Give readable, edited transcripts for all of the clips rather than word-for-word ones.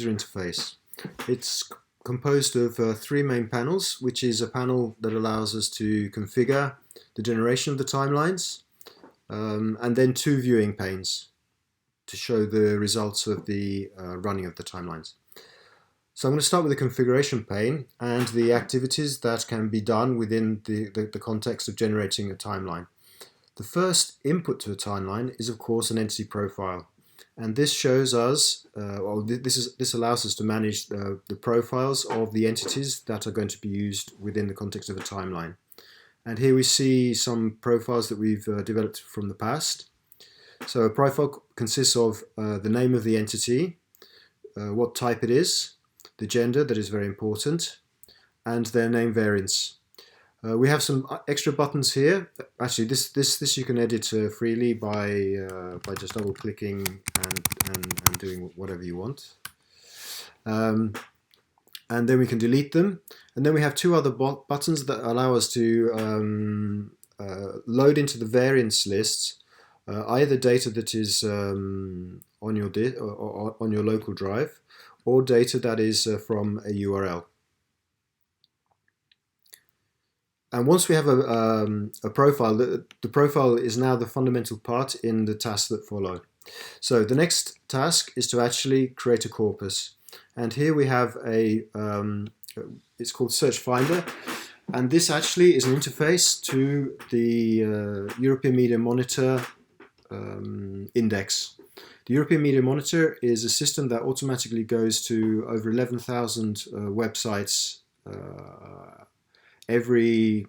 user interface. It's composed of three main panels, which is a panel that allows us to configure the generation of the timelines, and then two viewing panes to show the results of the running of the timelines. So I'm going to start with the configuration pane and the activities that can be done within the context of generating a timeline. The first input to a timeline is, of course, an entity profile. And this shows us, this allows us to manage the profiles of the entities that are going to be used within the context of a timeline. And here we see some profiles that we've developed from the past. So a profile consists of the name of the entity, what type it is, the gender, that is very important, and their name variance. We have some extra buttons here. Actually, this you can edit freely by just double clicking and doing whatever you want. And then we can delete them. And then we have two other buttons that allow us to load into the variance list either data that is on your local drive, or data that is from a URL. And once we have a profile, the profile is now the fundamental part in the tasks that follow. So the next task is to actually create a corpus. And here we have it's called Search Finder. And this actually is an interface to the European Media Monitor index. The European Media Monitor is a system that automatically goes to over 11,000 websites every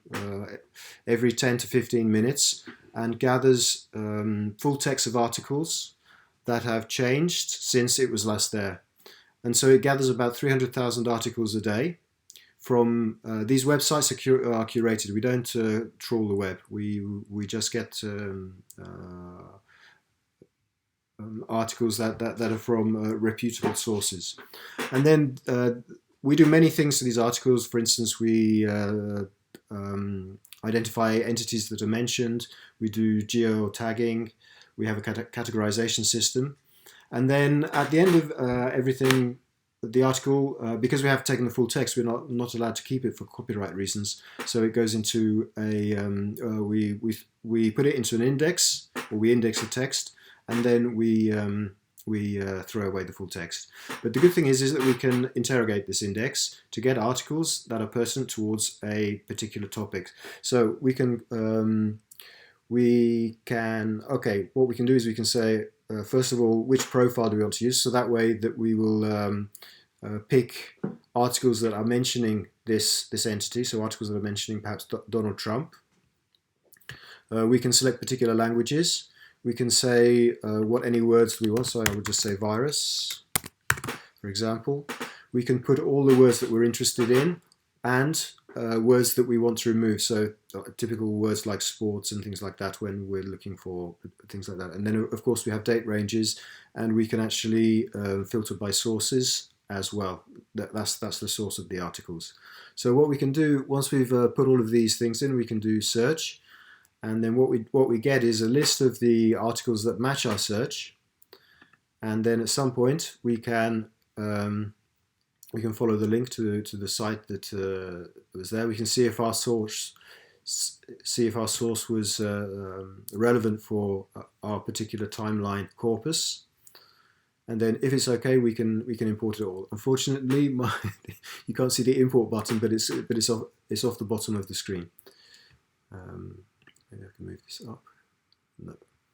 10 to 15 minutes and gathers full text of articles that have changed since it was last there. And so it gathers about 300,000 articles a day from these websites are curated. We don't trawl the web. We just get articles that are from reputable sources. And then we do many things to these articles. For instance, we identify entities that are mentioned. We do geotagging. We have a categorization system. And then at the end of everything, the article, because we have taken the full text, we're not allowed to keep it for copyright reasons. So it goes into we put it into an index, or we index the text, and then we throw away the full text. But the good thing is that we can interrogate this index to get articles that are pertinent towards a particular topic. So what we can do is we can say, first of all, which profile do we want to use? So that way that we will pick articles that are mentioning this entity, so articles that are mentioning perhaps Donald Trump. We can select particular languages. We can say what any words we want, so I would just say virus, for example. We can put all the words that we're interested in and words that we want to remove, so typical words like sports and things like that when we're looking for things like that. And then, of course, we have date ranges, and we can actually filter by sources as well. That's the source of the articles. So what we can do, once we've put all of these things in, we can do search. And then what we get is a list of the articles that match our search, and then at some point we can follow the link to the site that was there. We can see if our source was relevant for our particular timeline corpus, and then if it's okay, we can import it all. Unfortunately, you can't see the import button, but it's off the bottom of the screen. Maybe I can move this up. No,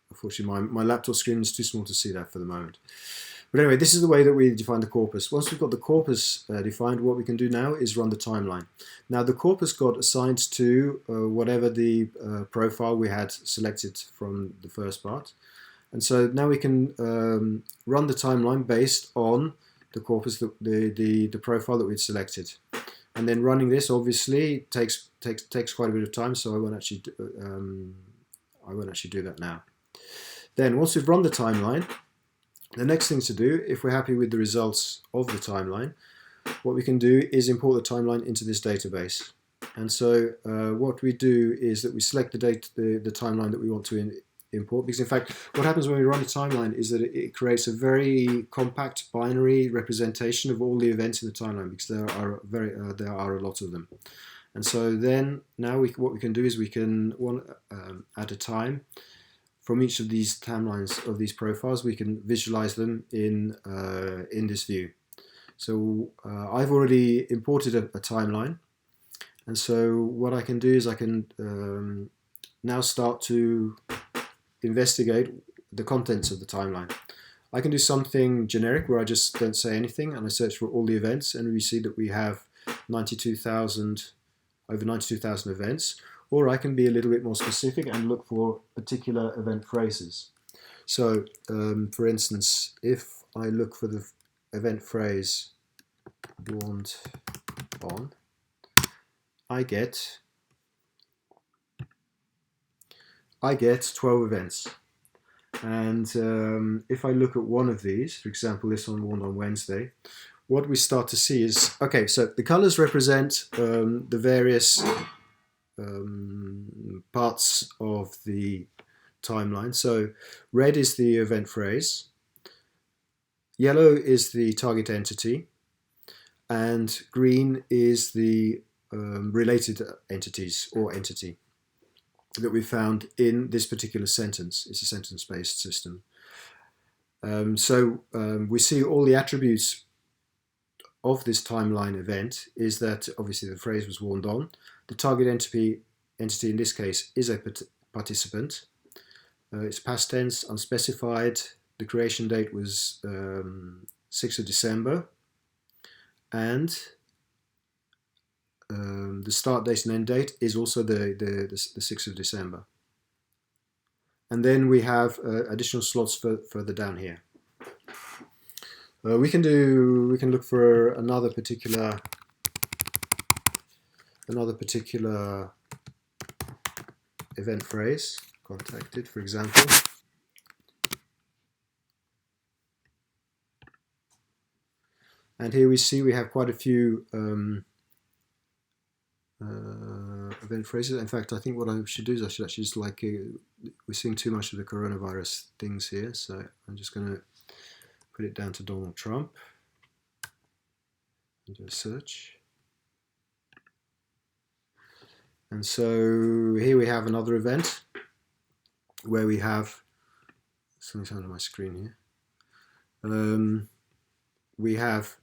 unfortunately, my laptop screen is too small to see that for the moment. But anyway, this is the way that we define the corpus. Once we've got the corpus defined, what we can do now is run the timeline. Now, the corpus got assigned to whatever the profile we had selected from the first part. And so now we can run the timeline based on the corpus, the profile that we'd selected. And then running this obviously takes quite a bit of time, so I won't actually do that now. Then once we've run the timeline, the next thing to do, if we're happy with the results of the timeline, what we can do is import the timeline into this database. And so what we do is that we select the timeline that we want to import, because in fact what happens when we run a timeline is that it creates a very compact binary representation of all the events in the timeline, because there are a lot of them. And so then now what we can do is we can at a time from each of these timelines of these profiles, we can visualize them in this view. So I've already imported a timeline, and so what I can do is I can now start to investigate the contents of the timeline. I can do something generic where I just don't say anything and I search for all the events, and we see that we have over 92,000 events. Or I can be a little bit more specific and look for particular event phrases. So, for instance, if I look for the event phrase warned on, I get 12 events. And if I look at one of these, for example, this one warned on Wednesday, what we start to see is, okay, so the colors represent the various parts of the timeline. So red is the event phrase, yellow is the target entity, and green is the related entities or entity that we found in this particular sentence. It's a sentence-based system. So we see all the attributes of this timeline event is that obviously the phrase was warned on. The target entity in this case is a participant. It's past tense, unspecified. The creation date was 6th of December. And the start date and end date is also the 6th of December. And then we have additional slots further down here. We can look for another particular event phrase, contacted, for example. And here we see we have quite a few event phrases. In fact, I think what I should do is I should actually just we're seeing too much of the coronavirus things here, so I'm just going to put it down to Donald Trump and do a search. And so here we have another event where we have something's on my screen here. We have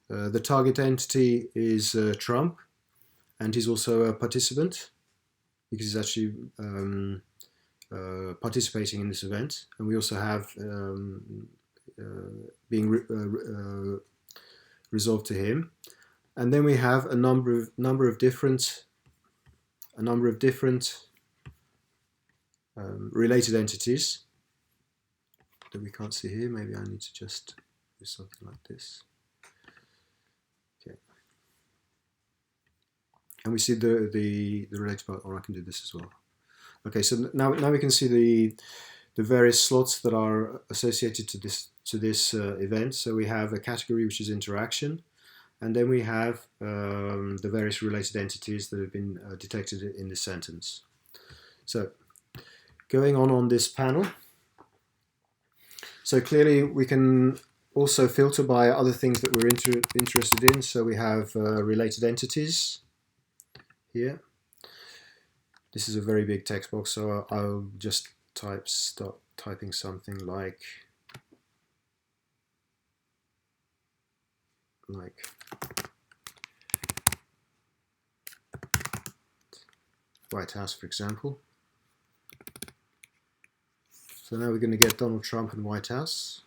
the target entity is Trump, and he's also a participant because he's actually participating in this event. And we also have being resolved to him. And then we have a number of different related entities that we can't see here. Maybe I need to just do something like this. Okay. And we see the related part, or I can do this as well. Okay, so now we can see the various slots that are associated to this event. So we have a category which is interaction, and then we have the various related entities that have been detected in this sentence. So going on this panel, so clearly we can also filter by other things that we're interested in. So we have related entities here. This is a very big text box, so I'll just start typing something like White House, for example. So now we're going to get Donald Trump and White House.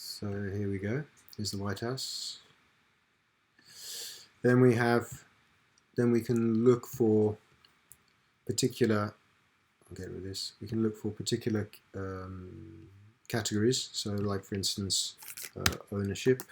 So here we go. Here's the White House. Then we can look for particular get rid of this. We can look for particular categories. So, like for instance, ownership.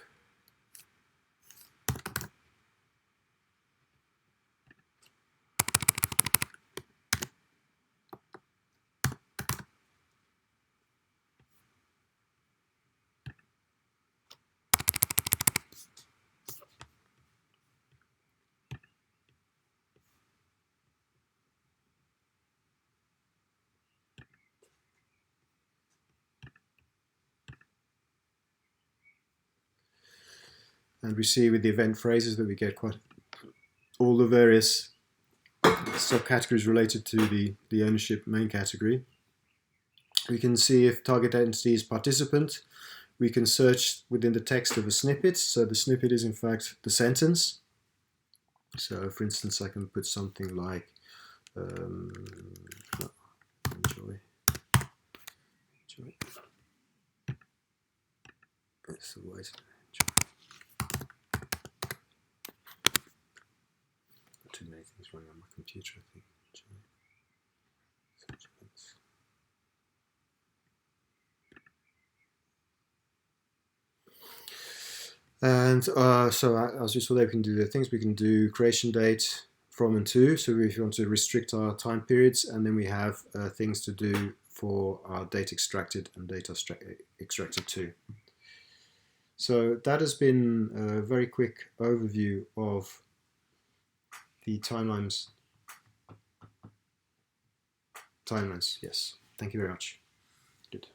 And we see with the event phrases that we get quite all the various subcategories related to the ownership main category. We can see if target entity is participant. We can search within the text of a snippet. So the snippet is in fact the sentence. So for instance, I can put something like enjoy. That's the way to enjoy. Too many things running on my computer, I think. And so as we saw there, we can do the things. We can do creation date from and to. So if you want to restrict our time periods, and then we have things to do for our date extracted and data extracted to. So that has been a very quick overview of the timelines. Timelines, yes. Thank you very much. Good.